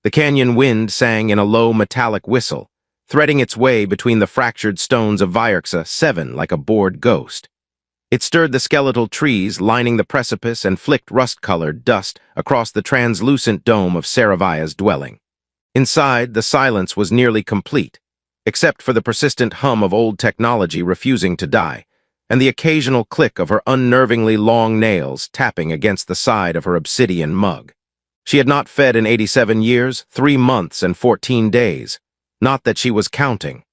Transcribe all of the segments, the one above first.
The canyon wind sang in a low metallic whistle, threading its way between the fractured stones of Vyerxa 7 like a bored ghost. It stirred the skeletal trees lining the precipice and flicked rust-colored dust across the translucent dome of Saravia's dwelling. Inside, the silence was nearly complete, except for the persistent hum of old technology refusing to die, and the occasional click of her unnervingly long nails tapping against the side of her obsidian mug. She had not fed in 87 years, 3 months, and 14 days. Not that she was counting.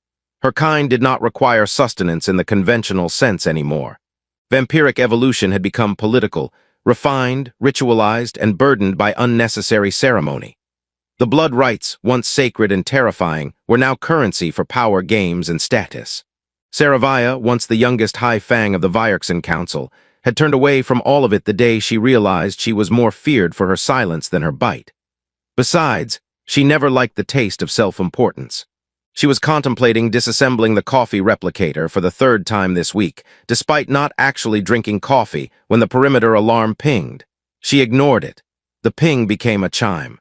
Her kind did not require sustenance in the conventional sense anymore. Vampiric evolution had become political, refined, ritualized, and burdened by unnecessary ceremony. The blood rites, once sacred and terrifying, were now currency for power games and status. Saravia, once the youngest High Fang of the Vyerxan Council, had turned away from all of it the day she realized she was more feared for her silence than her bite. Besides, she never liked the taste of self-importance. She was contemplating disassembling the coffee replicator for the 3rd time this week, despite not actually drinking coffee when the perimeter alarm pinged. She ignored it. The ping became a chime.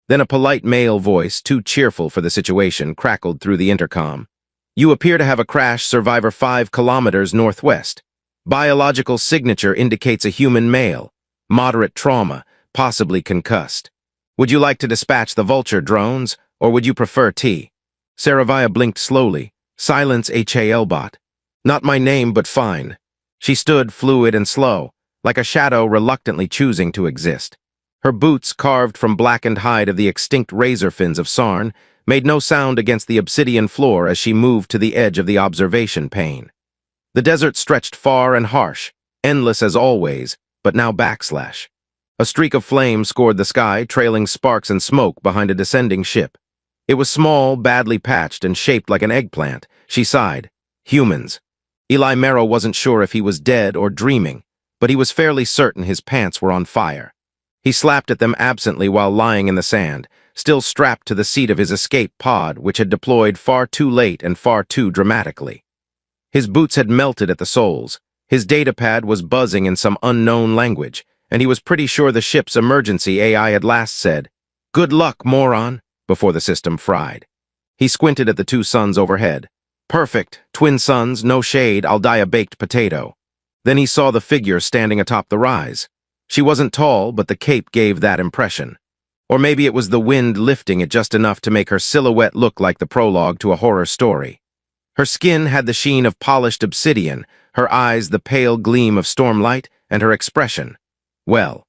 Then a polite male voice, too cheerful for the situation, crackled through the intercom. "You appear to have a crash survivor 5 kilometers northwest. Biological signature indicates a human male. Moderate trauma, possibly concussed. Would you like to dispatch the vulture drones, or would you prefer tea?" Saravia blinked slowly. "Silence HAL-bot. Not my name, but fine." She stood fluid and slow, like a shadow reluctantly choosing to exist. Her boots, carved from blackened hide of the extinct razor fins of Sarn, made no sound against the obsidian floor as she moved to the edge of the observation pane. The desert stretched far and harsh, endless as always, but now backslash. A streak of flame scored the sky, trailing sparks and smoke behind a descending ship. It was small, badly patched, and shaped like an eggplant. She sighed. Humans. Eli Merrow wasn't sure if he was dead or dreaming, but he was fairly certain his pants were on fire. He slapped at them absently while lying in the sand, still strapped to the seat of his escape pod, which had deployed far too late and far too dramatically. His boots had melted at the soles. His datapad was buzzing in some unknown language, and he was pretty sure the ship's emergency AI had last said, "Good luck, moron," before the system fried. He squinted at the 2 suns overhead. Perfect, twin suns, no shade, I'll die a baked potato. Then he saw the figure standing atop the rise. She wasn't tall, but the cape gave that impression. Or maybe it was the wind lifting it just enough to make her silhouette look like the prologue to a horror story. Her skin had the sheen of polished obsidian, her eyes the pale gleam of stormlight, and her expression. Well,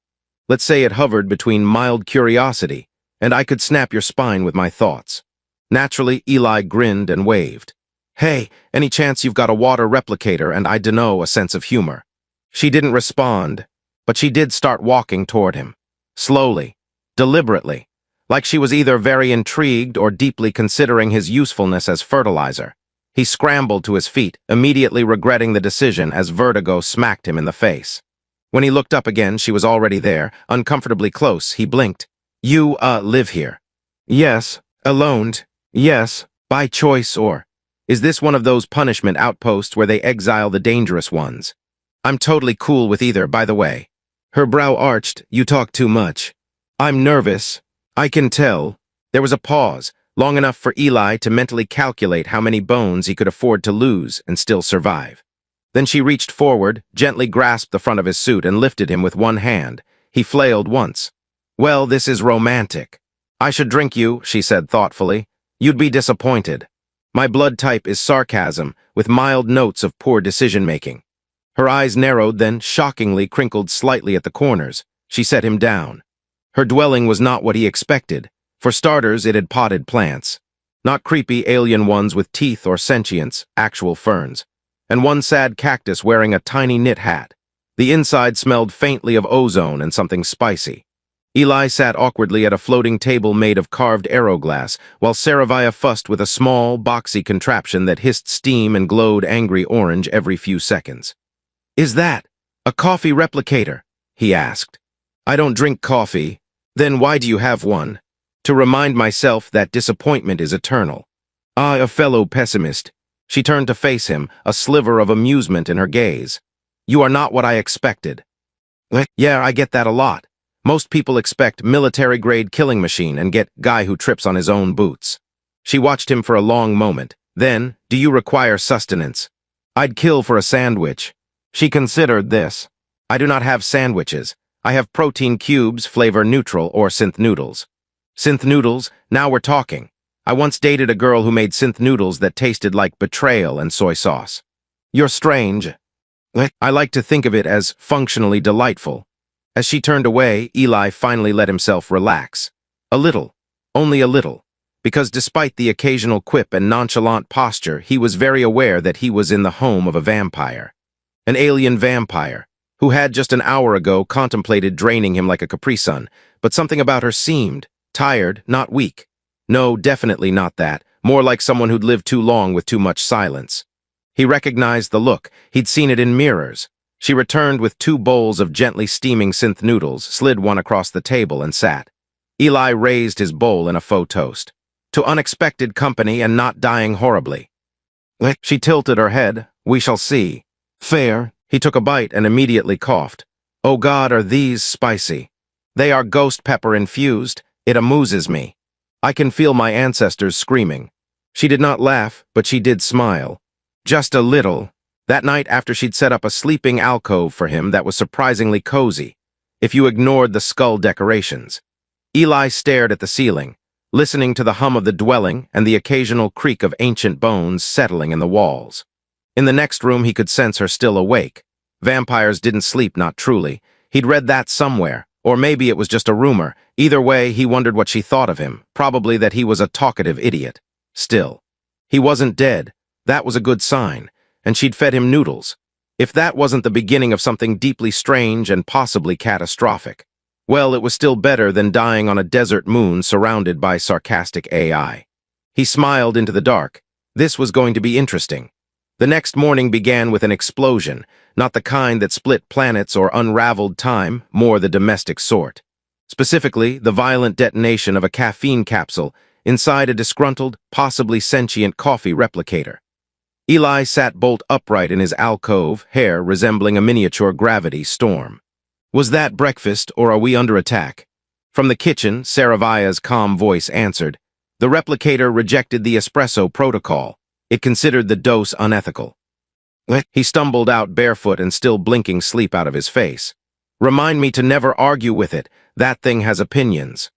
let's say it hovered between mild curiosity, and I could snap your spine with my thoughts. Naturally, Eli grinned and waved. "Hey, any chance you've got a water replicator and I dunno a sense of humor?" She didn't respond, but she did start walking toward him. Slowly, deliberately, like she was either very intrigued or deeply considering his usefulness as fertilizer. He scrambled to his feet, immediately regretting the decision as vertigo smacked him in the face. When he looked up again, she was already there, uncomfortably close. He blinked. "You, live here?" "Yes. Alone? Yes. By choice, or is this one of those punishment outposts where they exile the dangerous ones?" "I'm totally cool with either, by the way." Her brow arched. "You talk too much." "I'm nervous. I can tell." There was a pause, long enough for Eli to mentally calculate how many bones he could afford to lose and still survive. Then she reached forward, gently grasped the front of his suit, and lifted him with one hand. He flailed once. "Well, this is romantic." "I should drink you," she said thoughtfully. "You'd be disappointed. My blood type is sarcasm, with mild notes of poor decision-making." Her eyes narrowed, then, shockingly, crinkled slightly at the corners. She set him down. Her dwelling was not what he expected. For starters, it had potted plants. Not creepy alien ones with teeth or sentience, actual ferns. And one sad cactus wearing a tiny knit hat. The inside smelled faintly of ozone and something spicy. Eli sat awkwardly at a floating table made of carved aeroglass, while Saravia fussed with a small, boxy contraption that hissed steam and glowed angry orange every few seconds. "Is that a coffee replicator?" he asked. "I don't drink coffee." "Then why do you have one?" "To remind myself that disappointment is eternal." "Ah, a fellow pessimist." She turned to face him, a sliver of amusement in her gaze. "You are not what I expected." "Yeah, I get that a lot. Most people expect military-grade killing machine and get guy who trips on his own boots. She watched him for a long moment. Then, do you require sustenance? I'd kill for a sandwich. She considered this. I do not have sandwiches. I have protein cubes, flavor neutral, or synth noodles. Synth noodles? Now we're talking. I once dated a girl who made synth noodles that tasted like betrayal and soy sauce. You're strange. I like to think of it as functionally delightful. As she turned away, Eli finally let himself relax. A little. Only a little. Because despite the occasional quip and nonchalant posture, he was very aware that he was in the home of a vampire. An alien vampire, who had just an hour ago contemplated draining him like a Capri Sun, but something about her seemed tired, not weak. No, definitely not that. More like someone who'd lived too long with too much silence. He recognized the look. He'd seen it in mirrors. She returned with 2 bowls of gently steaming synth noodles, slid one across the table, and sat. Eli raised his bowl in a faux toast. To unexpected company and not dying horribly. She tilted her head. We shall see. Fair. He took a bite and immediately coughed. Oh God, are these spicy? They are ghost pepper infused. It amuses me. I can feel my ancestors screaming. She did not laugh, but she did smile. Just a little. That night after she'd set up a sleeping alcove for him that was surprisingly cozy, if you ignored the skull decorations. Eli stared at the ceiling, listening to the hum of the dwelling and the occasional creak of ancient bones settling in the walls. In the next room he could sense her still awake. Vampires didn't sleep, not truly. He'd read that somewhere, or maybe it was just a rumor. Either way, he wondered what she thought of him, probably that he was a talkative idiot. Still, he wasn't dead. That was a good sign, and she'd fed him noodles. If that wasn't the beginning of something deeply strange and possibly catastrophic, well, it was still better than dying on a desert moon surrounded by sarcastic AI. He smiled into the dark. This was going to be interesting. The next morning began with an explosion, not the kind that split planets or unraveled time, more the domestic sort. Specifically, the violent detonation of a caffeine capsule inside a disgruntled, possibly sentient coffee replicator. Eli sat bolt upright in his alcove, hair resembling a miniature gravity storm. Was that breakfast, or are we under attack? From the kitchen, Saravaya's calm voice answered. The replicator rejected the espresso protocol. It considered the dose unethical. He stumbled out barefoot and still blinking sleep out of his face. Remind me to never argue with it. That thing has opinions.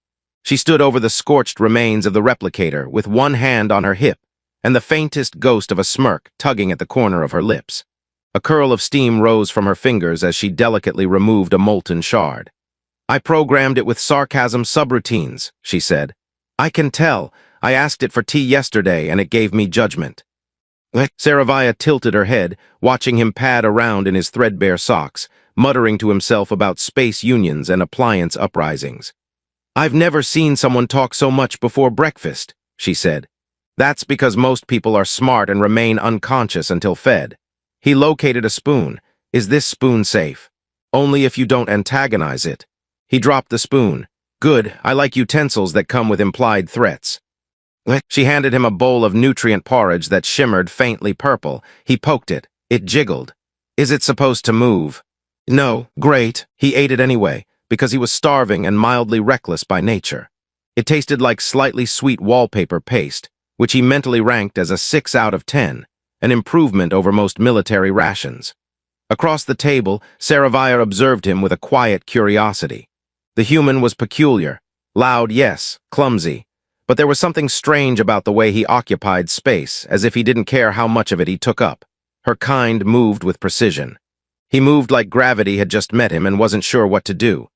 She stood over the scorched remains of the replicator with one hand on her hip and the faintest ghost of a smirk tugging at the corner of her lips. A curl of steam rose from her fingers as she delicately removed a molten shard. I programmed it with sarcasm subroutines, she said. I can tell. I asked it for tea yesterday and it gave me judgment. Saravaya tilted her head, watching him pad around in his threadbare socks, muttering to himself about space unions and appliance uprisings. I've never seen someone talk so much before breakfast, she said. That's because most people are smart and remain unconscious until fed. He located a spoon. Is this spoon safe? Only if you don't antagonize it. He dropped the spoon. Good, I like utensils that come with implied threats. She handed him a bowl of nutrient porridge that shimmered faintly purple. He poked it. It jiggled. Is it supposed to move? No, great. He ate it anyway, because he was starving and mildly reckless by nature. It tasted like slightly sweet wallpaper paste, which he mentally ranked as a 6 out of 10, an improvement over most military rations. Across the table, Saravaya observed him with a quiet curiosity. The human was peculiar. Loud, yes, clumsy. But there was something strange about the way he occupied space, as if he didn't care how much of it he took up. Her kind moved with precision. He moved like gravity had just met him and wasn't sure what to do.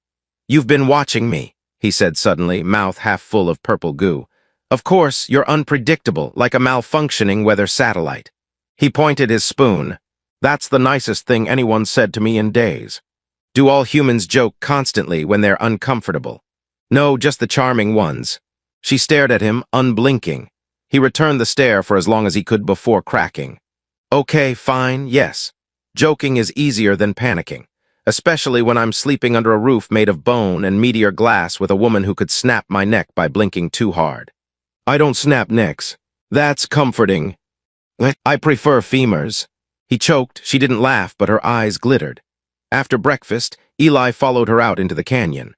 You've been watching me, he said suddenly, mouth half full of purple goo. Of course, you're unpredictable, like a malfunctioning weather satellite. He pointed his spoon. That's the nicest thing anyone said to me in days. Do all humans joke constantly when they're uncomfortable? No, just the charming ones. She stared at him, unblinking. He returned the stare for as long as he could before cracking. Okay, fine, yes. Joking is easier than panicking, especially when I'm sleeping under a roof made of bone and meteor glass with a woman who could snap my neck by blinking too hard. I don't snap necks. That's comforting. I prefer femurs. He choked. She didn't laugh, but her eyes glittered. After breakfast, Eli followed her out into the canyon.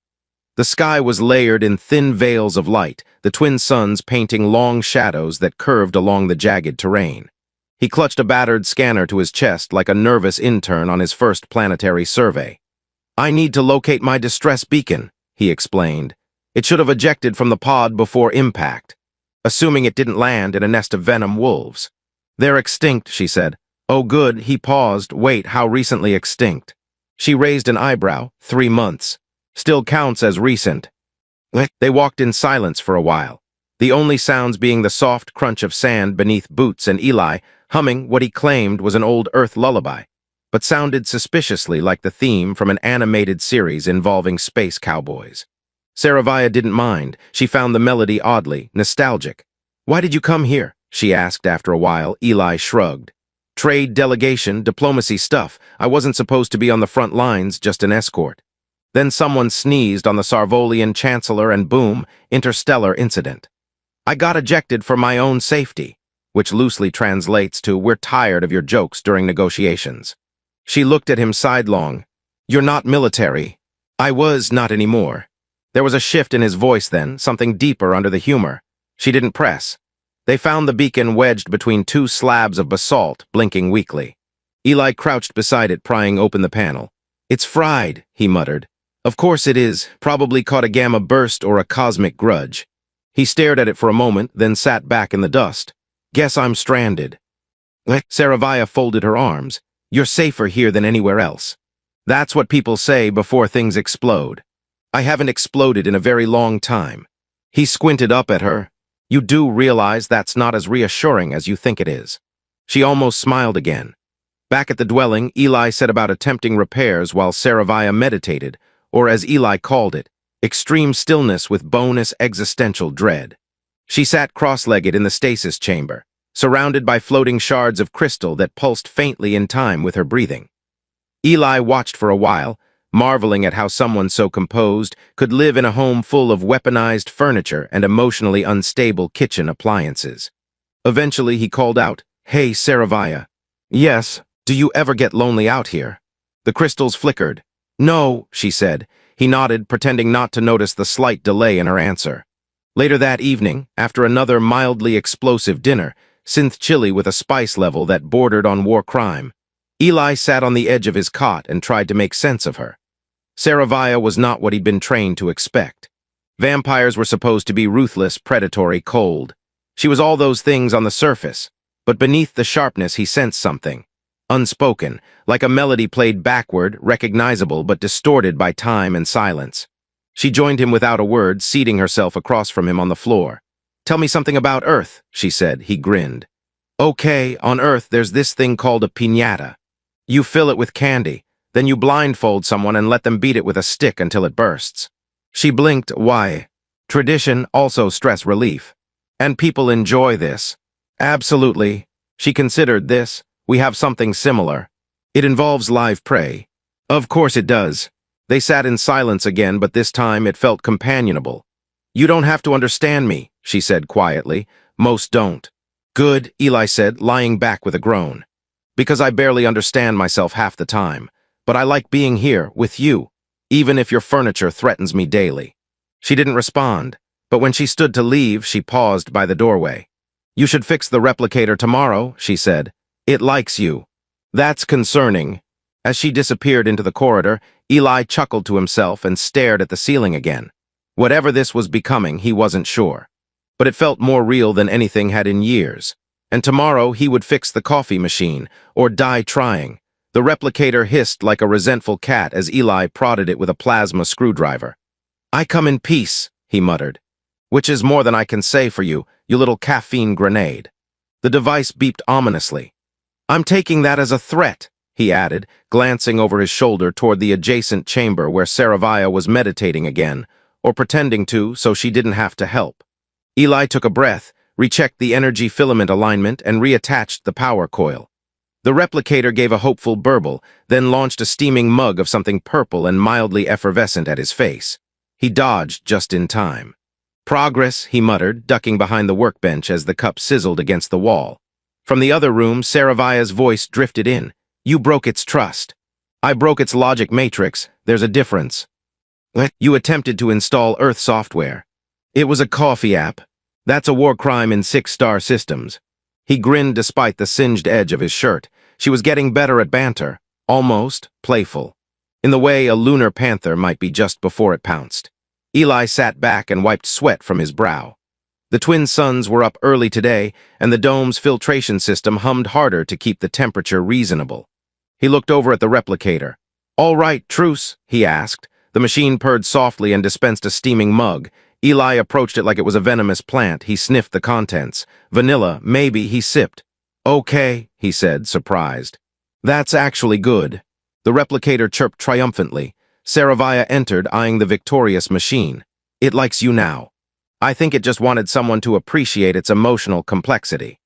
The sky was layered in thin veils of light, the twin suns painting long shadows that curved along the jagged terrain. He clutched a battered scanner to his chest like a nervous intern on his first planetary survey. "I need to locate my distress beacon," he explained. "It should have ejected from the pod before impact. Assuming it didn't land in a nest of venom wolves." "They're extinct," she said. "Oh good," he paused. "Wait, how recently extinct?" She raised an eyebrow. 3 months. "Still counts as recent." They walked in silence for a while, the only sounds being the soft crunch of sand beneath boots and Eli humming what he claimed was an old Earth lullaby, but sounded suspiciously like the theme from an animated series involving space cowboys. Saravia didn't mind. She found the melody oddly nostalgic. "Why did you come here?" she asked after a while. Eli shrugged. "Trade delegation, diplomacy stuff. I wasn't supposed to be on the front lines, just an escort." Then someone sneezed on the Sarvolian Chancellor and boom, interstellar incident. "I got ejected for my own safety," which loosely translates to "we're tired of your jokes during negotiations." She looked at him sidelong. "You're not military." "I was, not anymore." There was a shift in his voice then, something deeper under the humor. She didn't press. They found the beacon wedged between 2 slabs of basalt, blinking weakly. Eli crouched beside it, prying open the panel. "It's fried," he muttered. "Of course it is. Probably caught a gamma burst or a cosmic grudge." He stared at it for a moment, then sat back in the dust. "Guess I'm stranded." Saravia folded her arms. "You're safer here than anywhere else." "That's what people say before things explode." "I haven't exploded in a very long time." He squinted up at her. "You do realize that's not as reassuring as you think it is." She almost smiled again. Back at the dwelling, Eli set about attempting repairs while Saravia meditated, or as Eli called it, extreme stillness with bonus existential dread. She sat cross-legged in the stasis chamber, surrounded by floating shards of crystal that pulsed faintly in time with her breathing. Eli watched for a while, marveling at how someone so composed could live in a home full of weaponized furniture and emotionally unstable kitchen appliances. Eventually he called out, "Hey, Saravia." "Yes, do you ever get lonely out here?" The crystals flickered. "No," she said. He nodded, pretending not to notice the slight delay in her answer. Later that evening, after another mildly explosive dinner, synth chili with a spice level that bordered on war crime, Eli sat on the edge of his cot and tried to make sense of her. Saravia was not what he'd been trained to expect. Vampires were supposed to be ruthless, predatory, cold. She was all those things on the surface, but beneath the sharpness he sensed something. Unspoken, like a melody played backward, recognizable but distorted by time and silence. She joined him without a word, seating herself across from him on the floor. "Tell me something about Earth," she said. He grinned. "Okay, on Earth there's this thing called a piñata. You fill it with candy, then you blindfold someone and let them beat it with a stick until it bursts." She blinked. "Why?" "Tradition, also stress relief. And people enjoy this." "Absolutely." She considered this. "We have something similar." "It involves live prey." "Of course it does." They sat in silence again, but this time it felt companionable. "You don't have to understand me," she said quietly. "Most don't." "Good," Eli said, lying back with a groan. "Because I barely understand myself half the time. But I like being here, with you, even if your furniture threatens me daily." She didn't respond, but when she stood to leave, she paused by the doorway. "You should fix the replicator tomorrow," she said. "It likes you." "That's concerning." As she disappeared into the corridor, Eli chuckled to himself and stared at the ceiling again. Whatever this was becoming, he wasn't sure. But it felt more real than anything had in years. And tomorrow he would fix the coffee machine, or die trying. The replicator hissed like a resentful cat as Eli prodded it with a plasma screwdriver. "I come in peace," he muttered. "Which is more than I can say for you, you little caffeine grenade." The device beeped ominously. "I'm taking that as a threat," he added, glancing over his shoulder toward the adjacent chamber where Saravia was meditating again, or pretending to so she didn't have to help. Eli took a breath, rechecked the energy filament alignment, and reattached the power coil. The replicator gave a hopeful burble, then launched a steaming mug of something purple and mildly effervescent at his face. He dodged just in time. "Progress," he muttered, ducking behind the workbench as the cup sizzled against the wall. From the other room, Saravia's voice drifted in. "You broke its trust." "I broke its logic matrix. There's a difference." You attempted to install Earth software. It was a coffee app. That's a war crime in 6-star systems. He grinned despite the singed edge of his shirt. She was getting better at banter, almost playful, in the way a lunar panther might be just before it pounced. Eli sat back and wiped sweat from his brow. The twin suns were up early today, and the dome's filtration system hummed harder to keep the temperature reasonable. He looked over at the replicator. "All right, truce," he asked. The machine purred softly and dispensed a steaming mug. Eli approached it like it was a venomous plant. He sniffed the contents. Vanilla, maybe, he sipped. "Okay," he said, surprised. "That's actually good." The replicator chirped triumphantly. Saravia entered, eyeing the victorious machine. "It likes you now. I think it just wanted someone to appreciate its emotional complexity."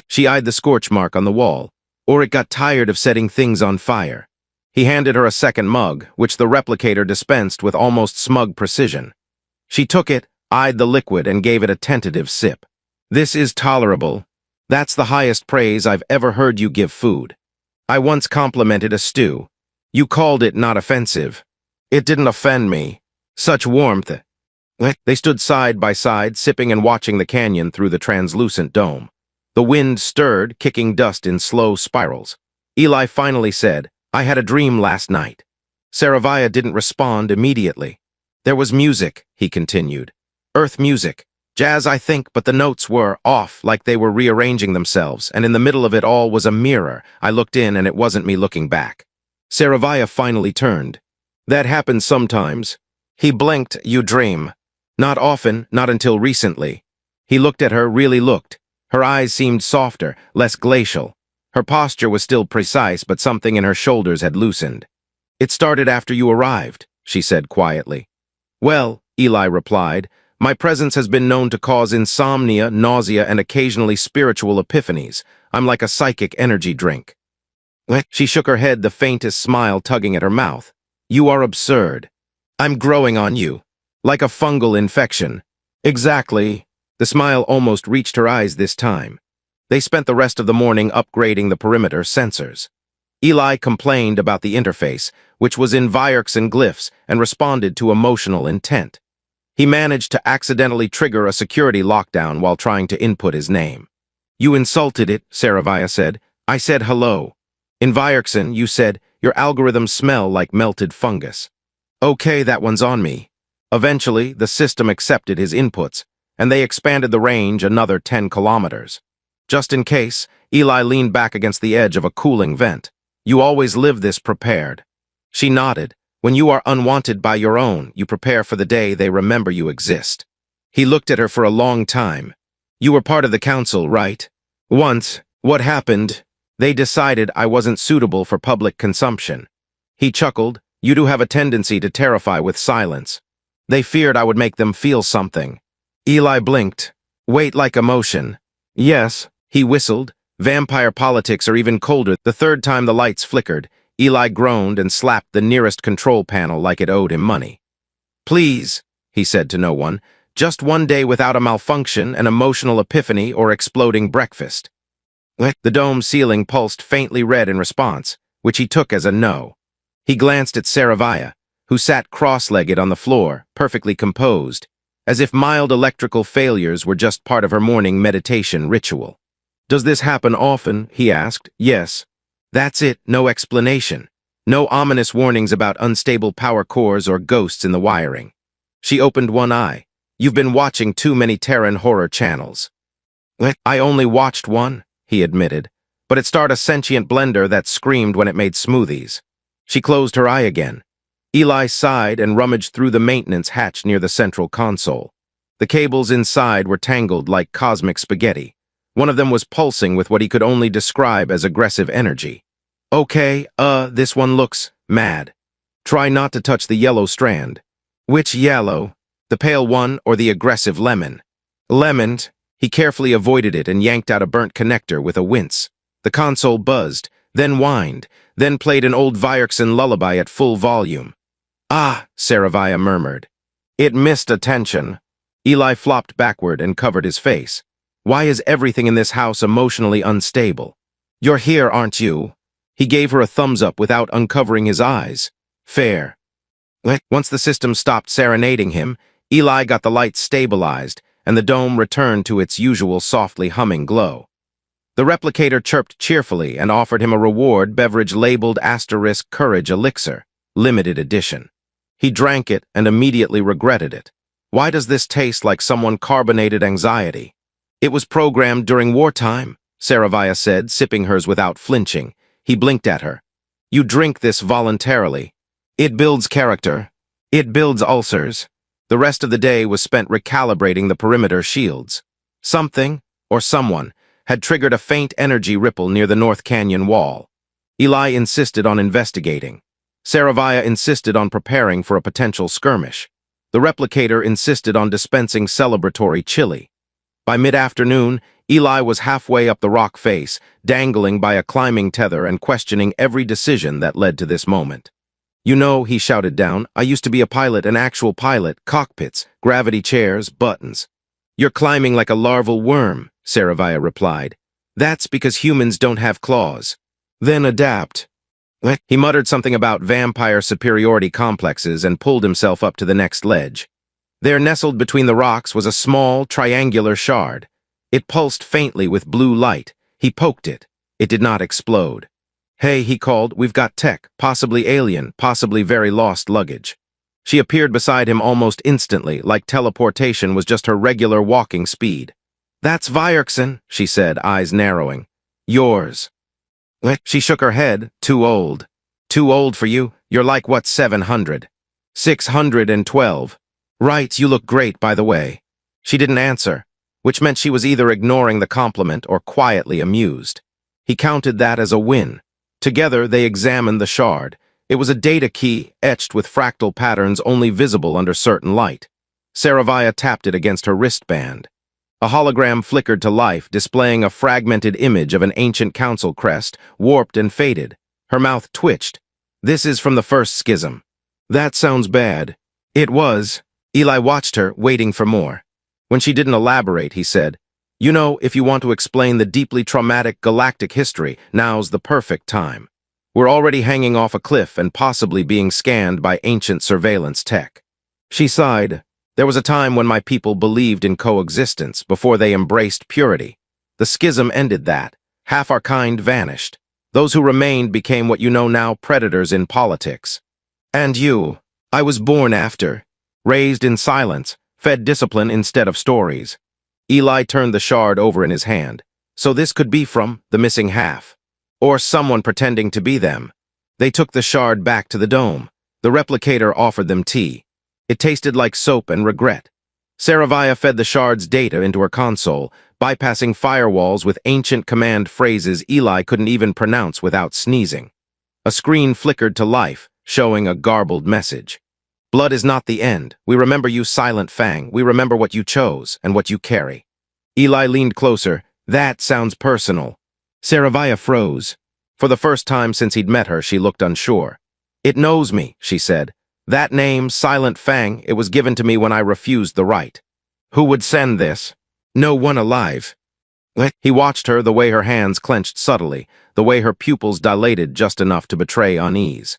She eyed the scorch mark on the wall. "Or it got tired of setting things on fire." He handed her a second mug, which the replicator dispensed with almost smug precision. She took it, eyed the liquid, and gave it a tentative sip. "This is tolerable. That's the highest praise I've ever heard you give food. I once complimented a stew. You called it not offensive. It didn't offend me. Such warmth." They stood side by side, sipping and watching the canyon through the translucent dome. The wind stirred, kicking dust in slow spirals. Eli finally said, "I had a dream last night." Saravia didn't respond immediately. "There was music," he continued. "Earth music. Jazz, I think, but the notes were off, like they were rearranging themselves, and in the middle of it all was a mirror. I looked in, and it wasn't me looking back." Saravia finally turned. "That happens sometimes." He blinked. "You dream." "Not often, not until recently." He looked at her, really looked. Her eyes seemed softer, less glacial. Her posture was still precise, but something in her shoulders had loosened. "It started after you arrived," she said quietly. "Well," Eli replied, "my presence has been known to cause insomnia, nausea, and occasionally spiritual epiphanies. I'm like a psychic energy drink." She shook her head, the faintest smile tugging at her mouth. "You are absurd. I'm growing on you. Like a fungal infection." "Exactly." The smile almost reached her eyes this time. They spent the rest of the morning upgrading the perimeter sensors. Eli complained about the interface, which was in Vyerks and glyphs, and responded to emotional intent. He managed to accidentally trigger a security lockdown while trying to input his name. "You insulted it," Saravia said. "I said hello. In Vyerkson, you said, your algorithms smell like melted fungus." "Okay, that one's on me." Eventually, the system accepted his inputs, and they expanded the range another 10 kilometers. Just in case, Eli leaned back against the edge of a cooling vent. "You always live this prepared." She nodded. "When you are unwanted by your own, you prepare for the day they remember you exist." He looked at her for a long time. "You were part of the council, right?" "Once. What happened? They decided I wasn't suitable for public consumption." He chuckled. "You do have a tendency to terrify with silence." "They feared I would make them feel something." Eli blinked. "Wait, like emotion." "Yes," he whistled. "Vampire politics are even colder." The third time the lights flickered, Eli groaned and slapped the nearest control panel like it owed him money. "Please," he said to no one, "just one day without a malfunction, an emotional epiphany, or exploding breakfast." The dome ceiling pulsed faintly red in response, which he took as a no. He glanced at Saravia, who sat cross-legged on the floor, perfectly composed, as if mild electrical failures were just part of her morning meditation ritual. "Does this happen often?" he asked. "Yes." "That's it, no explanation. No ominous warnings about unstable power cores or ghosts in the wiring." She opened one eye. "You've been watching too many Terran horror channels." "I only watched one," he admitted, "but it starred a sentient blender that screamed when it made smoothies." She closed her eye again. Eli sighed and rummaged through the maintenance hatch near the central console. The cables inside were tangled like cosmic spaghetti. One of them was pulsing with what he could only describe as aggressive energy. "Okay, this one looks mad. Try not to touch the yellow strand." "Which yellow? The pale one or the aggressive lemon?" "Lemon." He carefully avoided it and yanked out a burnt connector with a wince. The console buzzed, then whined, then played an old Vyerkson lullaby at full volume. "Ah," Saravia murmured. "It missed attention." Eli flopped backward and covered his face. "Why is everything in this house emotionally unstable?" "You're here, aren't you?" He gave her a thumbs up without uncovering his eyes. "Fair." Once the system stopped serenading him, Eli got the lights stabilized, and the dome returned to its usual softly humming glow. The replicator chirped cheerfully and offered him a reward beverage labeled * Courage Elixir, limited edition. He drank it and immediately regretted it. Why does this taste like someone carbonated anxiety? It was programmed during wartime, Saravia said, sipping hers without flinching. He blinked at her. You drink this voluntarily. It builds character. It builds ulcers. The rest of the day was spent recalibrating the perimeter shields. Something, or someone, had triggered a faint energy ripple near the North Canyon wall. Eli insisted on investigating. Saravia insisted on preparing for a potential skirmish. The replicator insisted on dispensing celebratory chili. By mid-afternoon, Eli was halfway up the rock face, dangling by a climbing tether and questioning every decision that led to this moment. You know, he shouted down, I used to be a pilot, an actual pilot, cockpits, gravity chairs, buttons. You're climbing like a larval worm, Saravia replied. That's because humans don't have claws. Then adapt. He muttered something about vampire superiority complexes and pulled himself up to the next ledge. There, nestled between the rocks, was a small, triangular shard. It pulsed faintly with blue light. He poked it. It did not explode. Hey, he called, we've got tech, possibly alien, possibly very lost luggage. She appeared beside him almost instantly, like teleportation was just her regular walking speed. That's Vyerkson, she said, eyes narrowing. Yours. She shook her head. Too old. Too old for you? You're like, what, 700? 612. Right, you look great, by the way. She didn't answer, which meant she was either ignoring the compliment or quietly amused. He counted that as a win. Together, they examined the shard. It was a data key, etched with fractal patterns only visible under certain light. Saravia tapped it against her wristband. A hologram flickered to life, displaying a fragmented image of an ancient council crest, warped and faded. Her mouth twitched. This is from the first schism. That sounds bad. It was. Eli watched her, waiting for more. When she didn't elaborate, he said, You know, if you want to explain the deeply traumatic galactic history, now's the perfect time. We're already hanging off a cliff and possibly being scanned by ancient surveillance tech. She sighed. There was a time when my people believed in coexistence before they embraced purity. The schism ended that. Half our kind vanished. Those who remained became what you know now, predators in politics. And you. I was born after. Raised in silence, fed discipline instead of stories. Eli turned the shard over in his hand. So this could be from the missing half. Or someone pretending to be them. They took the shard back to the dome. The replicator offered them tea. It tasted like soap and regret. Saravia fed the shard's data into her console, bypassing firewalls with ancient command phrases Eli couldn't even pronounce without sneezing. A screen flickered to life, showing a garbled message. Blood is not the end. We remember you, Silent Fang. We remember what you chose and what you carry. Eli leaned closer. That sounds personal. Saravia froze. For the first time since he'd met her, she looked unsure. It knows me, she said. That name, Silent Fang, it was given to me when I refused the right. Who would send this? No one alive. He watched her, the way her hands clenched subtly, the way her pupils dilated just enough to betray unease.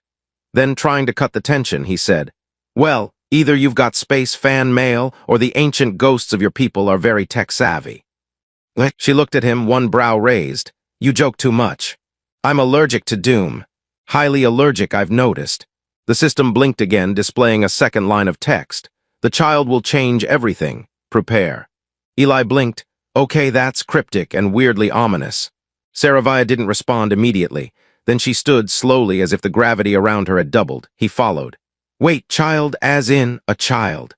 Then, trying to cut the tension, he said, Well, either you've got space fan mail or the ancient ghosts of your people are very tech-savvy. She looked at him, one brow raised. You joke too much. I'm allergic to doom. Highly allergic, I've noticed. The system blinked again, displaying a second line of text. The child will change everything. Prepare. Eli blinked. Okay, that's cryptic and weirdly ominous. Saravia didn't respond immediately. Then she stood slowly as if the gravity around her had doubled. He followed. Wait, child as in a child.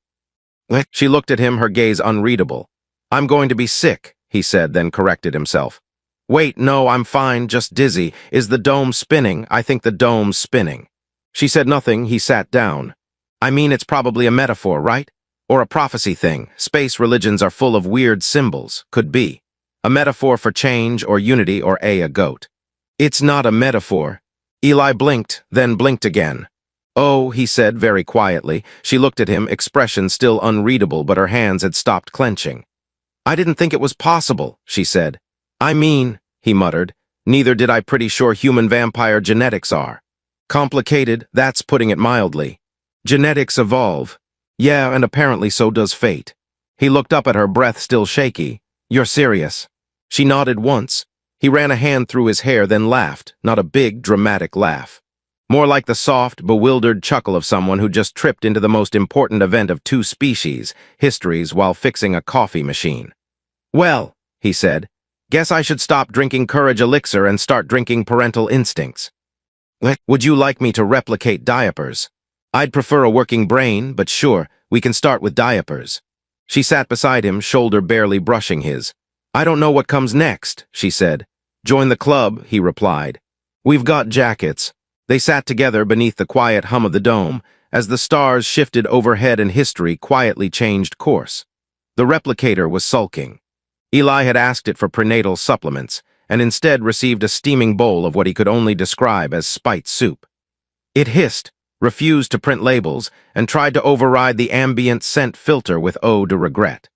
She looked at him, her gaze unreadable. I'm going to be sick, he said, then corrected himself. Wait, no, I'm fine, just dizzy. Is the dome spinning? I think the dome's spinning. She said nothing. He sat down. I mean, it's probably a metaphor, right? Or a prophecy thing. Space religions are full of weird symbols. Could be. A metaphor for change or unity or a goat. It's not a metaphor. Eli blinked, then blinked again. Oh, he said very quietly. She looked at him, expression still unreadable, but her hands had stopped clenching. I didn't think it was possible, she said. I mean, he muttered, neither did I. Pretty sure human vampire genetics are. Complicated, that's putting it mildly. Genetics evolve. Yeah, and apparently so does fate. He looked up at her, breath still shaky. You're serious? She nodded once. He ran a hand through his hair, then laughed, not a big, dramatic laugh. More like the soft, bewildered chuckle of someone who just tripped into the most important event of two species, histories, while fixing a coffee machine. Well, he said, guess I should stop drinking courage elixir and start drinking parental instincts. Would you like me to replicate diapers? I'd prefer a working brain, but sure, we can start with diapers. She sat beside him, shoulder barely brushing his. I don't know what comes next, she said. Join the club, he replied. We've got jackets. They sat together beneath the quiet hum of the dome, as the stars shifted overhead and history quietly changed course. The replicator was sulking. Eli had asked it for prenatal supplements, and instead received a steaming bowl of what he could only describe as spite soup. It hissed, refused to print labels, and tried to override the ambient scent filter with ode to regret.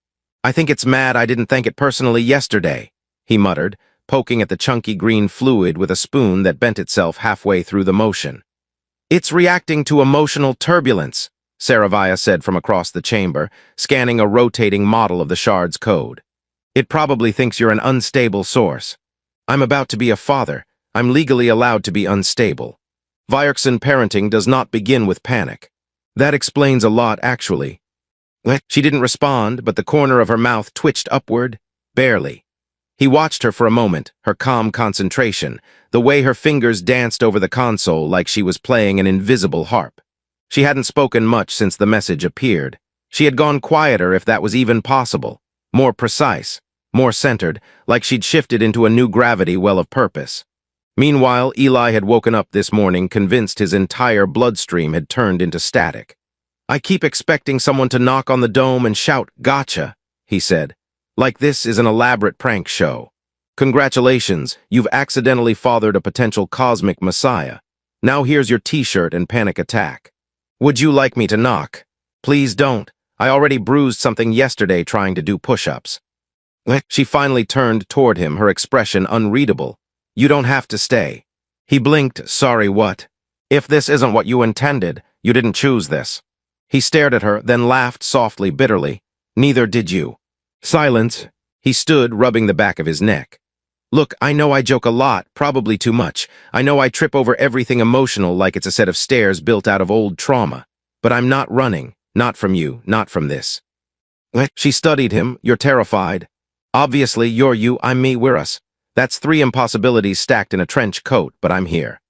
I think it's mad I didn't thank it personally yesterday, he muttered, poking at the chunky green fluid with a spoon that bent itself halfway through the motion. It's reacting to emotional turbulence, Saravia said from across the chamber, scanning a rotating model of the shard's code. It probably thinks you're an unstable source. I'm about to be a father. I'm legally allowed to be unstable. Vyerkson parenting does not begin with panic. That explains a lot, actually. She didn't respond, but the corner of her mouth twitched upward, barely. He watched her for a moment, her calm concentration, the way her fingers danced over the console like she was playing an invisible harp. She hadn't spoken much since the message appeared. She had gone quieter, if that was even possible, more precise, more centered, like she'd shifted into a new gravity well of purpose. Meanwhile, Eli had woken up this morning convinced his entire bloodstream had turned into static. I keep expecting someone to knock on the dome and shout, "Gotcha," he said. Like this is an elaborate prank show. Congratulations, you've accidentally fathered a potential cosmic messiah. Now here's your t-shirt and panic attack. Would you like me to knock? Please don't. I already bruised something yesterday trying to do push-ups. She finally turned toward him, her expression unreadable. You don't have to stay. He blinked, sorry what? If this isn't what you intended, you didn't choose this. He stared at her, then laughed softly, bitterly. Neither did you. Silence. He stood, rubbing the back of his neck. Look, I know I joke a lot, probably too much. I know I trip over everything emotional like it's a set of stairs built out of old trauma. But I'm not running. Not from you, not from this. She studied him. You're terrified. Obviously, you're you, I'm me, we're us. That's 3 impossibilities stacked in a trench coat, but I'm here.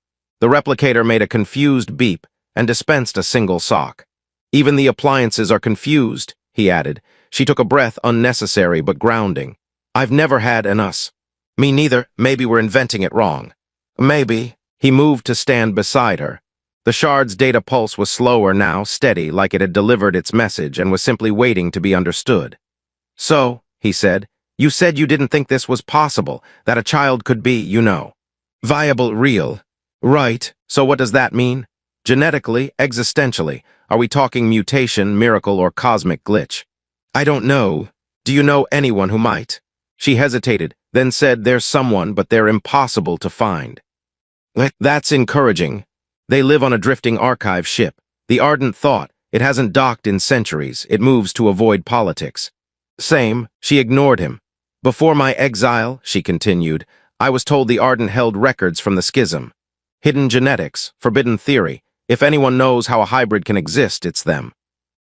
The replicator made a confused beep and dispensed a single sock. Even the appliances are confused, he added. She took a breath, unnecessary but grounding. I've never had an us. Me neither. Maybe we're inventing it wrong. Maybe. He moved to stand beside her. The shard's data pulse was slower now, steady, like it had delivered its message and was simply waiting to be understood. So, he said, you said you didn't think this was possible, that a child could be, you know, viable, real. Right, so what does that mean? Genetically, existentially, are we talking mutation, miracle, or cosmic glitch? I don't know. Do you know anyone who might? She hesitated, then said there's someone, but they're impossible to find. That's encouraging. They live on a drifting archive ship. The Ardent thought, it hasn't docked in centuries, it moves to avoid politics. Same, she ignored him. Before my exile, she continued, I was told the Ardent held records from the schism. Hidden genetics, forbidden theory. If anyone knows how a hybrid can exist, it's them.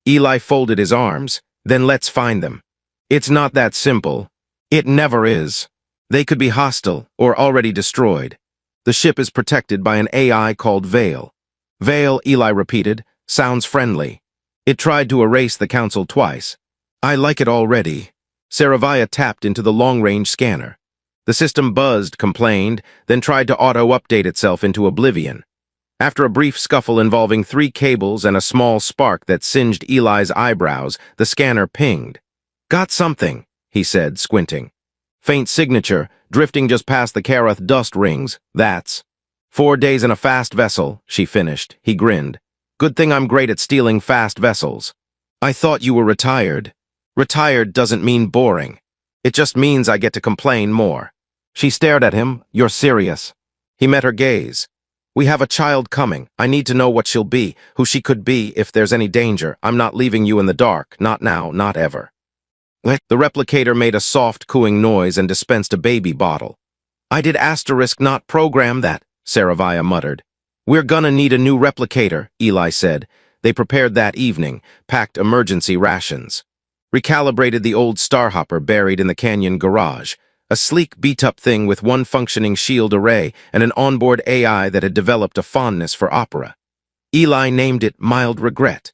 Eli folded his arms. Then let's find them. It's not that simple. It never is. They could be hostile or already destroyed. The ship is protected by an AI called Veil. Veil, Eli repeated, sounds friendly. It tried to erase the council twice. I like it already. Saravia tapped into the long-range scanner. The system buzzed, complained, then tried to auto-update itself into oblivion. After a brief scuffle involving 3 cables and a small spark that singed Eli's eyebrows, the scanner pinged. Got something, he said, squinting. Faint signature, drifting just past the Karath dust rings, that's. 4 days in a fast vessel, she finished. He grinned. Good thing I'm great at stealing fast vessels. I thought you were retired. Retired doesn't mean boring. It just means I get to complain more. She stared at him. You're serious. He met her gaze. We have a child coming. I need to know what she'll be, who she could be if there's any danger. I'm not leaving you in the dark. Not now, not ever. The replicator made a soft cooing noise and dispensed a baby bottle. I did asterisk not program that, Saravia muttered. We're gonna need a new replicator, Eli said. They prepared that evening, packed emergency rations. Recalibrated the old Starhopper buried in the canyon garage, a sleek beat-up thing with one functioning shield array and an onboard AI that had developed a fondness for opera. Eli named it Mild Regret.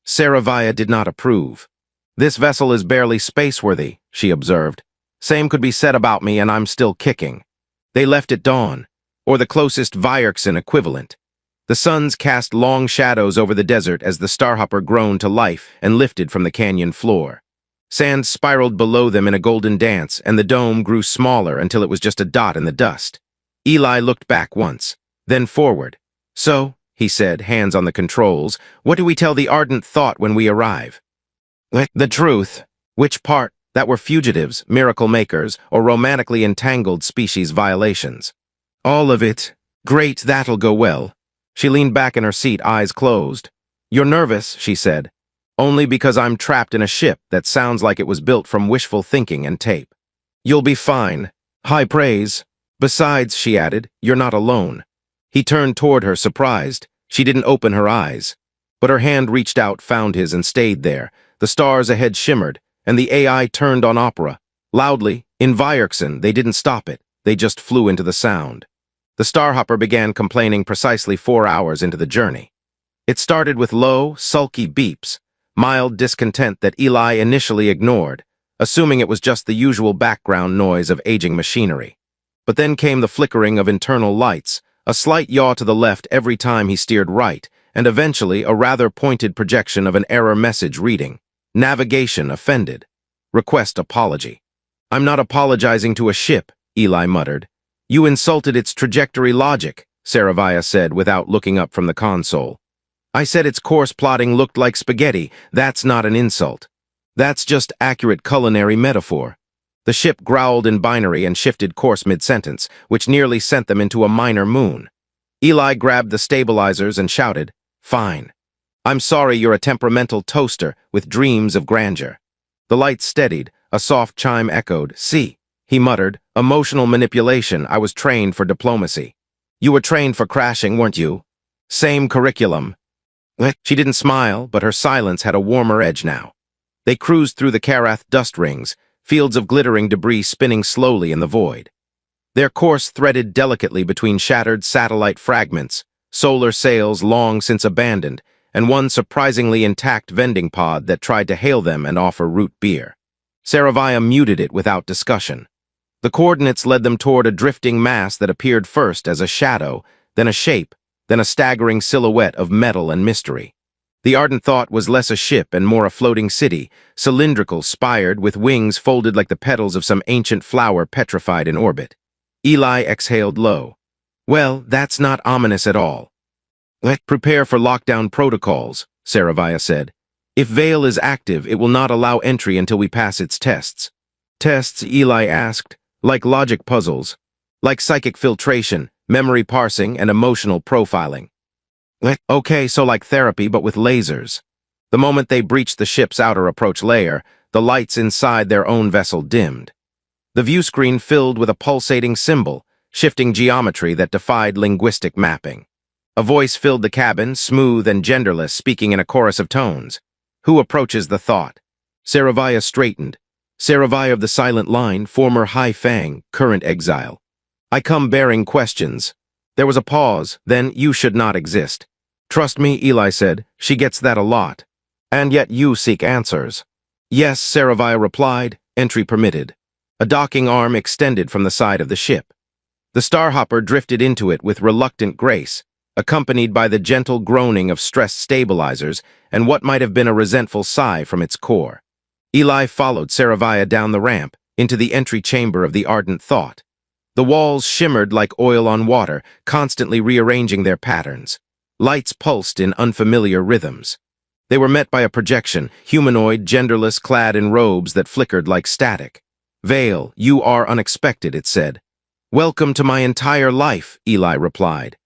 Saravia did not approve. This vessel is barely space-worthy, she observed. Same could be said about me and I'm still kicking. They left at dawn, or the closest Vyerkson equivalent. The suns cast long shadows over the desert as the Starhopper groaned to life and lifted from the canyon floor. Sand spiraled below them in a golden dance, and the dome grew smaller until it was just a dot in the dust. Eli looked back once, then forward. So, he said, hands on the controls, what do we tell the ardent thought when we arrive? The truth. Which part? That we're fugitives, miracle makers, or romantically entangled species violations. All of it. Great, that'll go well. She leaned back in her seat, eyes closed. You're nervous, she said. Only because I'm trapped in a ship that sounds like it was built from wishful thinking and tape. You'll be fine. High praise. Besides, she added, you're not alone. He turned toward her, surprised. She didn't open her eyes. But her hand reached out, found his, and stayed there. The stars ahead shimmered, and the AI turned on opera. Loudly, in Vyerkson, they didn't stop it. They just flew into the sound. The Starhopper began complaining precisely 4 hours into the journey. It started with low, sulky beeps, mild discontent that Eli initially ignored, assuming it was just the usual background noise of aging machinery. But then came the flickering of internal lights, a slight yaw to the left every time he steered right, and eventually a rather pointed projection of an error message reading, Navigation offended. Request apology. I'm not apologizing to a ship, Eli muttered. You insulted its trajectory logic, Saravia said without looking up from the console. I said its course plotting looked like spaghetti. That's not an insult. That's just accurate culinary metaphor. The ship growled in binary and shifted course mid-sentence, which nearly sent them into a minor moon. Eli grabbed the stabilizers and shouted, Fine. I'm sorry you're a temperamental toaster with dreams of grandeur. The lights steadied, a soft chime echoed. See, he muttered, emotional manipulation. I was trained for diplomacy. You were trained for crashing, weren't you? Same curriculum. She didn't smile, but her silence had a warmer edge now. They cruised through the Karath dust rings, fields of glittering debris spinning slowly in the void. Their course threaded delicately between shattered satellite fragments, solar sails long since abandoned, and one surprisingly intact vending pod that tried to hail them and offer root beer. Saravia muted it without discussion. The coordinates led them toward a drifting mass that appeared first as a shadow, then a shape, then a staggering silhouette of metal and mystery. The ardent thought was less a ship and more a floating city, cylindrical, spired, with wings folded like the petals of some ancient flower petrified in orbit. Eli exhaled low. Well, that's not ominous at all. Let's prepare for lockdown protocols, Saravia said. If Veil is active, it will not allow entry until we pass its tests. Tests, Eli asked, like logic puzzles, like psychic filtration, memory parsing, and emotional profiling. Okay, so like therapy, but with lasers. The moment they breached the ship's outer approach layer, the lights inside their own vessel dimmed. The view screen filled with a pulsating symbol, shifting geometry that defied linguistic mapping. A voice filled the cabin, smooth and genderless, speaking in a chorus of tones. Who approaches the thought? Saravia straightened. Saravia of the Silent Line, former High Fang, current exile. I come bearing questions. There was a pause, then you should not exist. Trust me, Eli said, she gets that a lot. And yet you seek answers. Yes, Saravia replied, entry permitted. A docking arm extended from the side of the ship. The Starhopper drifted into it with reluctant grace, accompanied by the gentle groaning of stressed stabilizers and what might have been a resentful sigh from its core. Eli followed Saravia down the ramp, into the entry chamber of the ardent thought. The walls shimmered like oil on water, constantly rearranging their patterns. Lights pulsed in unfamiliar rhythms. They were met by a projection, humanoid, genderless, clad in robes that flickered like static. Veil, you are unexpected, it said. Welcome to my entire life, Eli replied.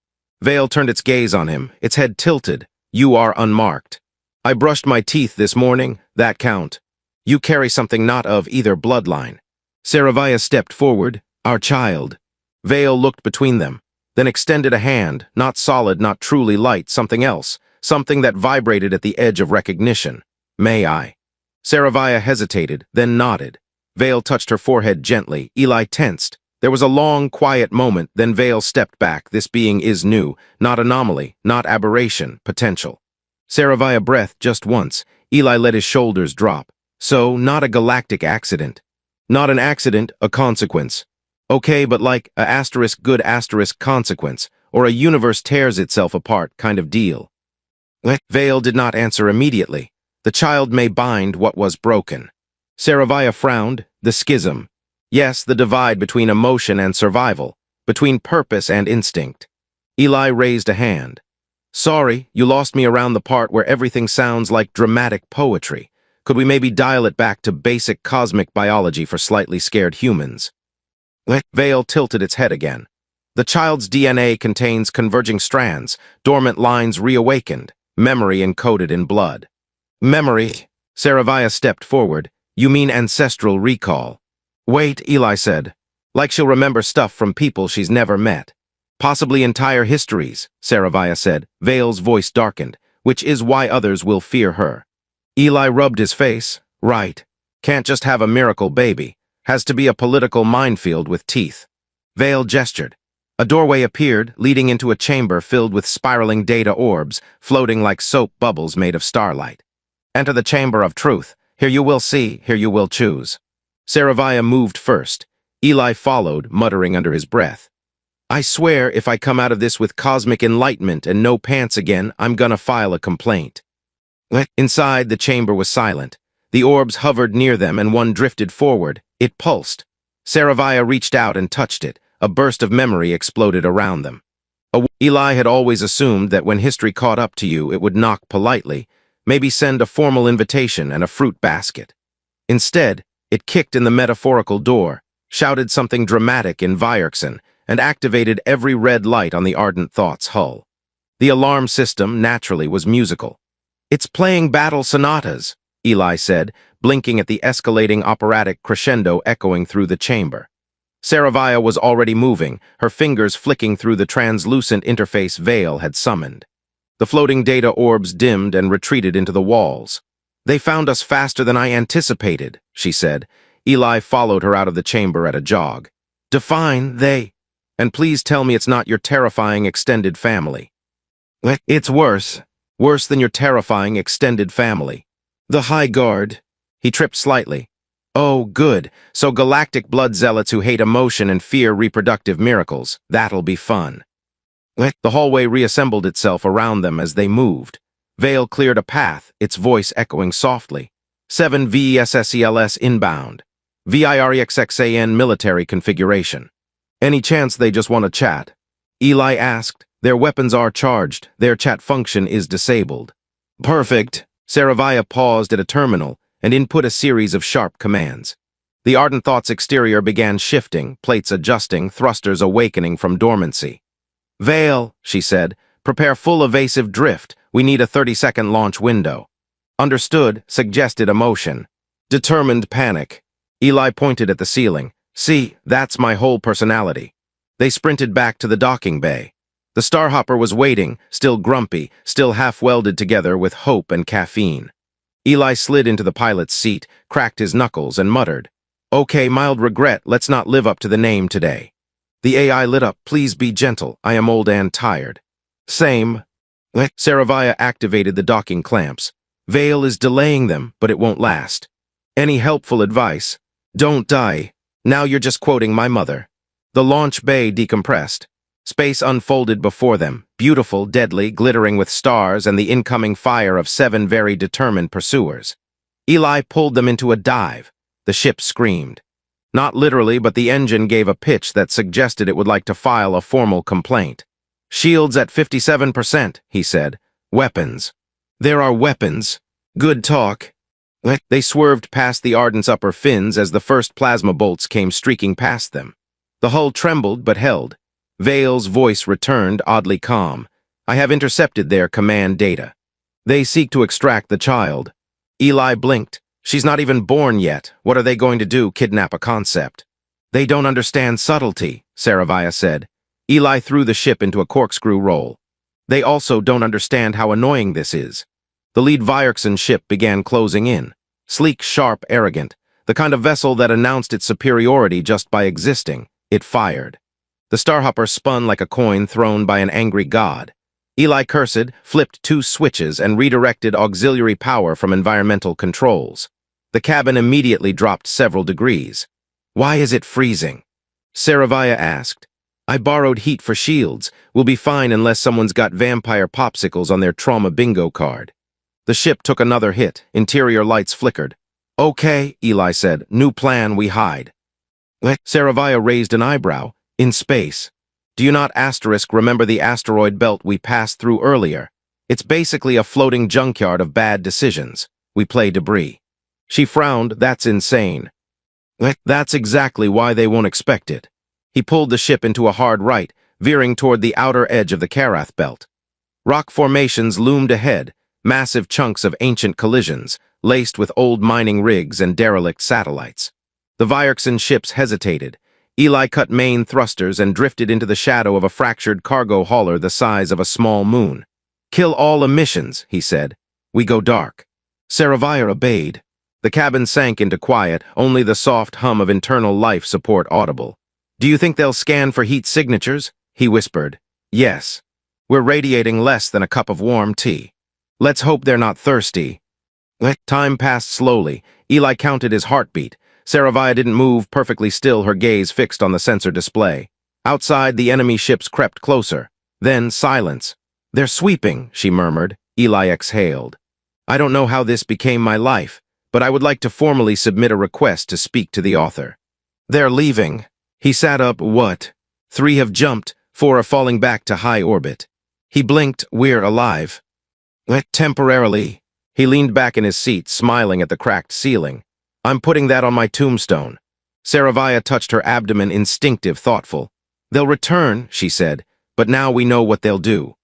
Vale turned its gaze on him, its head tilted. You are unmarked. I brushed my teeth this morning, that count. You carry something not of either bloodline. Saravaya stepped forward. Our child. Vale looked between them, then extended a hand, not solid, not truly light, something else, something that vibrated at the edge of recognition. May I? Saravaya hesitated, then nodded. Vale touched her forehead gently. Eli tensed. There was a long, quiet moment, then Vale stepped back. This being is new, not anomaly, not aberration, potential. Saravaya breathed just once. Eli let his shoulders drop. So, not a galactic accident. Not an accident, a consequence. Okay, but like a asterisk good asterisk consequence, or a universe tears itself apart kind of deal. Vale did not answer immediately. The child may bind what was broken. Saravaya frowned. The schism. Yes, the divide between emotion and survival, between purpose and instinct. Eli raised a hand. Sorry, you lost me around the part where everything sounds like dramatic poetry. Could we maybe dial it back to basic cosmic biology for slightly scared humans? Vale tilted its head again. The child's DNA contains converging strands, dormant lines reawakened, memory encoded in blood. Memory? Saravaya stepped forward. You mean ancestral recall? Wait, Eli said. Like she'll remember stuff from people she's never met. Possibly entire histories, Saravaya said. Vale's voice darkened, which is why others will fear her. Eli rubbed his face. Right. Can't just have a miracle baby. Has to be a political minefield with teeth. Vale gestured. A doorway appeared, leading into a chamber filled with spiraling data orbs, floating like soap bubbles made of starlight. Enter the chamber of truth. Here you will see, here you will choose. Saravaya moved first. Eli followed, muttering under his breath. I swear if I come out of this with cosmic enlightenment and no pants again, I'm gonna file a complaint. Inside, the chamber was silent. The orbs hovered near them and one drifted forward. It pulsed. Saravaya reached out and touched it. A burst of memory exploded around them. Eli had always assumed that when history caught up to you, it would knock politely, maybe send a formal invitation and a fruit basket. Instead, it kicked in the metaphorical door, shouted something dramatic in Vyerkson, and activated every red light on the Ardent Thought's hull. The alarm system, naturally, was musical. It's playing battle sonatas, Eli said, blinking at the escalating operatic crescendo echoing through the chamber. Saravaya was already moving, her fingers flicking through the translucent interface Vale had summoned. The floating data orbs dimmed and retreated into the walls. They found us faster than I anticipated, she said. Eli followed her out of the chamber at a jog. Define they. And please tell me it's not your terrifying extended family. It's worse. Worse than your terrifying extended family. The High Guard. He tripped slightly. Oh, good. So galactic blood zealots who hate emotion and fear reproductive miracles. That'll be fun. The hallway reassembled itself around them as they moved. Vale cleared a path, its voice echoing softly. 7 VESSELS inbound. VIREXXAN military configuration. Any chance they just want to chat? Eli asked. Their weapons are charged. Their chat function is disabled. Perfect. Saravaya paused at a terminal and input a series of sharp commands. The Ardent Thought's exterior began shifting, plates adjusting, thrusters awakening from dormancy. Vale, she said, prepare full evasive drift. We need a 30-second launch window. Understood, suggested emotion. Determined panic. Eli pointed at the ceiling. See, that's my whole personality. They sprinted back to the docking bay. The Starhopper was waiting, still grumpy, still half-welded together with hope and caffeine. Eli slid into the pilot's seat, cracked his knuckles, and muttered, Okay, mild regret, let's not live up to the name today. The AI lit up. Please be gentle. I am old and tired. Same. Saravaya activated the docking clamps. Vale is delaying them, but it won't last. Any helpful advice? Don't die. Now you're just quoting my mother. The launch bay decompressed. Space unfolded before them, beautiful, deadly, glittering with stars and the incoming fire of 7 very determined pursuers. Eli pulled them into a dive. The ship screamed. Not literally, but the engine gave a pitch that suggested it would like to file a formal complaint. Shields at 57%, he said. Weapons. There are weapons. Good talk. They swerved past the Ardent's upper fins as the first plasma bolts came streaking past them. The hull trembled but held. Vale's voice returned, oddly calm. I have intercepted their command data. They seek to extract the child. Eli blinked. She's not even born yet. What are they going to do, kidnap a concept? They don't understand subtlety, Saravia said. Eli threw the ship into a corkscrew roll. They also don't understand how annoying this is. The lead Vyerkson ship began closing in. Sleek, sharp, arrogant. The kind of vessel that announced its superiority just by existing. It fired. The Starhopper spun like a coin thrown by an angry god. Eli cursed, flipped 2 switches, and redirected auxiliary power from environmental controls. The cabin immediately dropped several degrees. Why is it freezing? Saravia asked. I borrowed heat for shields. We'll be fine unless someone's got vampire popsicles on their trauma bingo card. The ship took another hit. Interior lights flickered. Okay, Eli said. New plan, we hide. Saravia raised an eyebrow. In space. Do you not remember the asteroid belt we passed through earlier? It's basically a floating junkyard of bad decisions. We play debris. She frowned. That's insane. That's exactly why they won't expect it. He pulled the ship into a hard right, veering toward the outer edge of the Karath belt. Rock formations loomed ahead, massive chunks of ancient collisions, laced with old mining rigs and derelict satellites. The Vyerkson ships hesitated. Eli cut main thrusters and drifted into the shadow of a fractured cargo hauler the size of a small moon. Kill all emissions, he said. We go dark. Saravia obeyed. The cabin sank into quiet, only the soft hum of internal life support audible. Do you think they'll scan for heat signatures? He whispered. Yes. We're radiating less than a cup of warm tea. Let's hope they're not thirsty. Time passed slowly. Eli counted his heartbeat. Saravia didn't move, perfectly still, her gaze fixed on the sensor display. Outside, the enemy ships crept closer. Then silence. They're sweeping, she murmured. Eli exhaled. I don't know how this became my life, but I would like to formally submit a request to speak to the author. They're leaving. He sat up. What? 3 have jumped, 4 are falling back to high orbit. He blinked. We're alive. Temporarily. He leaned back in his seat, smiling at the cracked ceiling. I'm putting that on my tombstone. Saravia touched her abdomen, instinctive, thoughtful. They'll return, she said, but now we know what they'll do.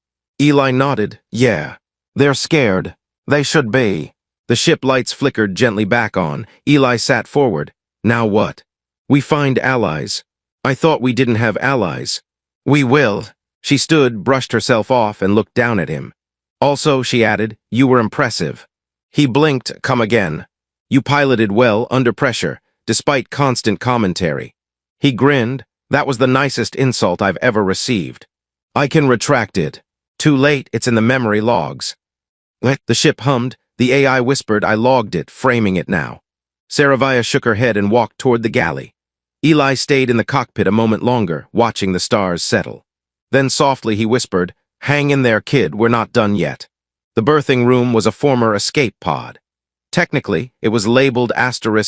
Eli nodded. Yeah. They're scared. They should be. The ship lights flickered gently back on. Eli sat forward. Now what? We find allies. I thought we didn't have allies. We will. She stood, brushed herself off, and looked down at him. Also, she added, you were impressive. He blinked. Come again. You piloted well, under pressure, despite constant commentary. He grinned. That was the nicest insult I've ever received. I can retract it. Too late, it's in the memory logs. The ship hummed. The AI whispered. I logged it, framing it now. Saravia shook her head and walked toward the galley. Eli stayed in the cockpit a moment longer, watching the stars settle. Then softly he whispered, hang in there, kid, we're not done yet. The berthing room was a former escape pod. Technically, it was labeled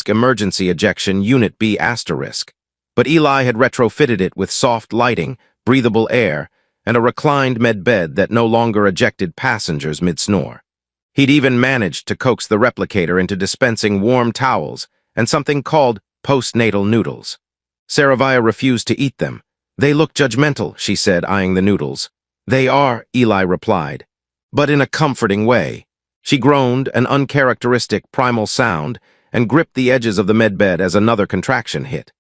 *Emergency Ejection Unit B*, but Eli had retrofitted it with soft lighting, breathable air, and a reclined med bed that no longer ejected passengers mid-snore. He'd even managed to coax the replicator into dispensing warm towels and something called postnatal noodles. Saravia refused to eat them. They look judgmental, she said, eyeing the noodles. They are, Eli replied, but in a comforting way. She groaned, an uncharacteristic primal sound, and gripped the edges of the medbed as another contraction hit.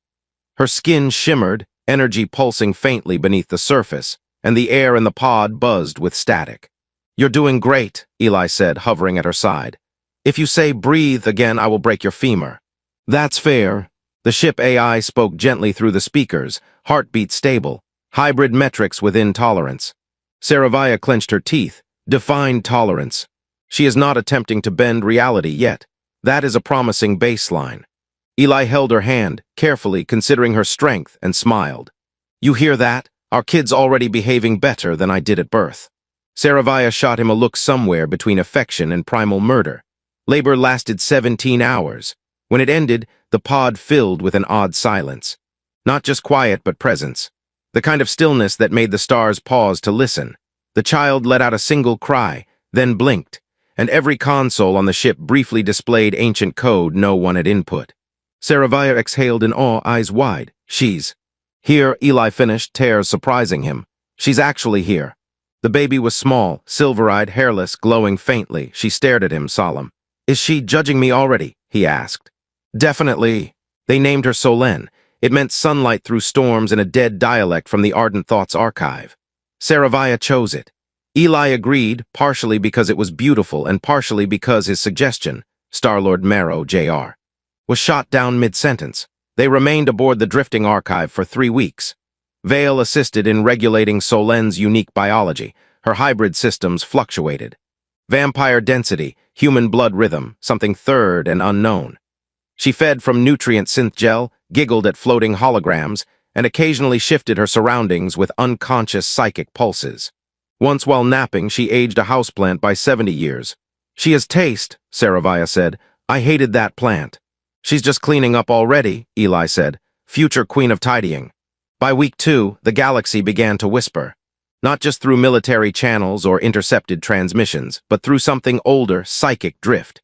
Her skin shimmered, energy pulsing faintly beneath the surface, and the air in the pod buzzed with static. You're doing great, Eli said, hovering at her side. If you say breathe again, I will break your femur. That's fair. The ship AI spoke gently through the speakers, heartbeat stable, hybrid metrics within tolerance. Saravia clenched her teeth. Defined tolerance. She is not attempting to bend reality yet. That is a promising baseline. Eli held her hand, carefully considering her strength, and smiled. You hear that? Our kid's already behaving better than I did at birth. Saravia shot him a look somewhere between affection and primal murder. Labor lasted 17 hours. When it ended, the pod filled with an odd silence. Not just quiet, but presence. The kind of stillness that made the stars pause to listen. The child let out a single cry, then blinked, and every console on the ship briefly displayed ancient code no one had input. Saravia exhaled in awe, eyes wide. Here, Eli finished, tears surprising him. She's actually here. The baby was small, silver-eyed, hairless, glowing faintly. She stared at him, solemn. Is she judging me already? He asked. Definitely. They named her Solen. It meant sunlight through storms in a dead dialect from the Ardent Thoughts archive. Saravaya chose it. Eli agreed, partially because it was beautiful and partially because his suggestion, Star-Lord Marrow, Jr., was shot down mid-sentence. They remained aboard the drifting archive for 3 weeks. Vale assisted in regulating Solen's unique biology. Her hybrid systems fluctuated. Vampire density, human blood rhythm, something third and unknown. She fed from nutrient synth gel, giggled at floating holograms, and occasionally shifted her surroundings with unconscious psychic pulses. Once while napping, she aged a houseplant by 70 years. She has taste, Saravaya said. I hated that plant. She's just cleaning up already, Eli said. Future queen of tidying. By week 2, the galaxy began to whisper. Not just through military channels or intercepted transmissions, but through something older, psychic drift.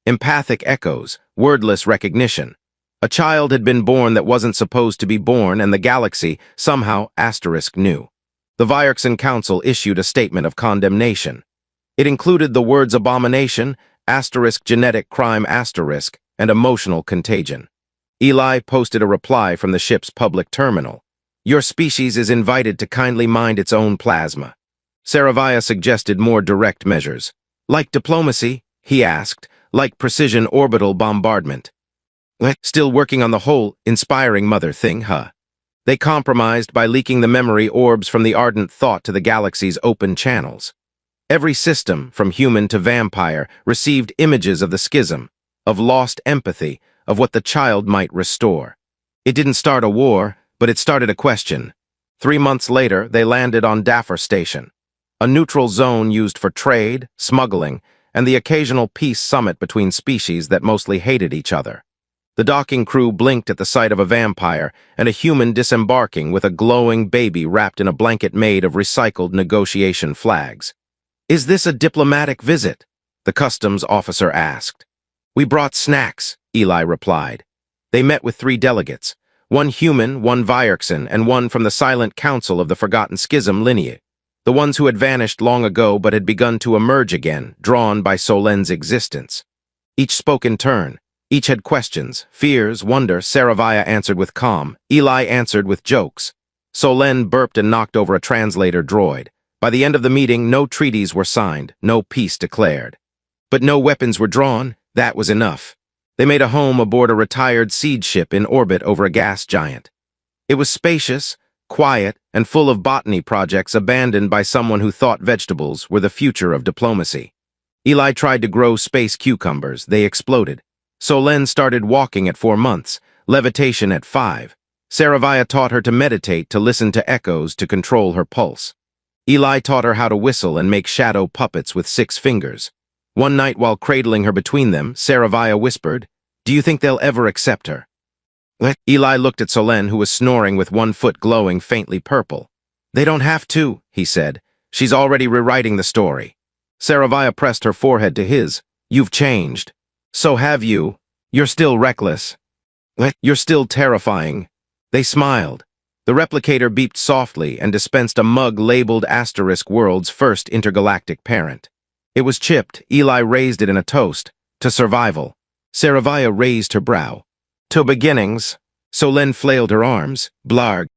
Empathic echoes, wordless recognition. A child had been born that wasn't supposed to be born, and the galaxy, somehow, knew. The Vyerxan Council issued a statement of condemnation. It included the words abomination, genetic crime, and emotional contagion. Eli posted a reply from the ship's public terminal. Your species is invited to kindly mind its own plasma. Saravaya suggested more direct measures. Like diplomacy, he asked, like precision orbital bombardment. Still working on the whole inspiring mother thing, huh? They compromised by leaking the memory orbs from the Ardent Thought to the galaxy's open channels. Every system, from human to vampire, received images of the schism, of lost empathy, of what the child might restore. It didn't start a war, but it started a question. 3 months later, they landed on Daffer Station, a neutral zone used for trade, smuggling, and the occasional peace summit between species that mostly hated each other. The docking crew blinked at the sight of a vampire and a human disembarking with a glowing baby wrapped in a blanket made of recycled negotiation flags. Is this a diplomatic visit? The customs officer asked. We brought snacks, Eli replied. They met with 3 delegates, 1 human, 1 Vyerxan, and 1 from the Silent Council of the Forgotten Schism lineage, the ones who had vanished long ago but had begun to emerge again, drawn by Solen's existence. Each spoke in turn. Each had questions, fears, wonder. Saravaya answered with calm. Eli answered with jokes. Solen burped and knocked over a translator droid. By the end of the meeting, no treaties were signed, no peace declared. But no weapons were drawn. That was enough. They made a home aboard a retired seed ship in orbit over a gas giant. It was spacious, quiet, and full of botany projects abandoned by someone who thought vegetables were the future of diplomacy. Eli tried to grow space cucumbers. They exploded. Solen started walking at 4 months, levitation at 5. Saravaya taught her to meditate, to listen to echoes, to control her pulse. Eli taught her how to whistle and make shadow puppets with 6 fingers. One night while cradling her between them, Saravaya whispered, Do you think they'll ever accept her? Eli looked at Solen, who was snoring with 1 foot glowing faintly purple. They don't have to, he said. She's already rewriting the story. Saravaya pressed her forehead to his. You've changed. So have you. You're still reckless. You're still terrifying. They smiled. The replicator beeped softly and dispensed a mug labeled World's first intergalactic parent. It was chipped. Eli raised it in a toast. To survival. Saravaya raised her brow. To beginnings. Solen flailed her arms. Blarg.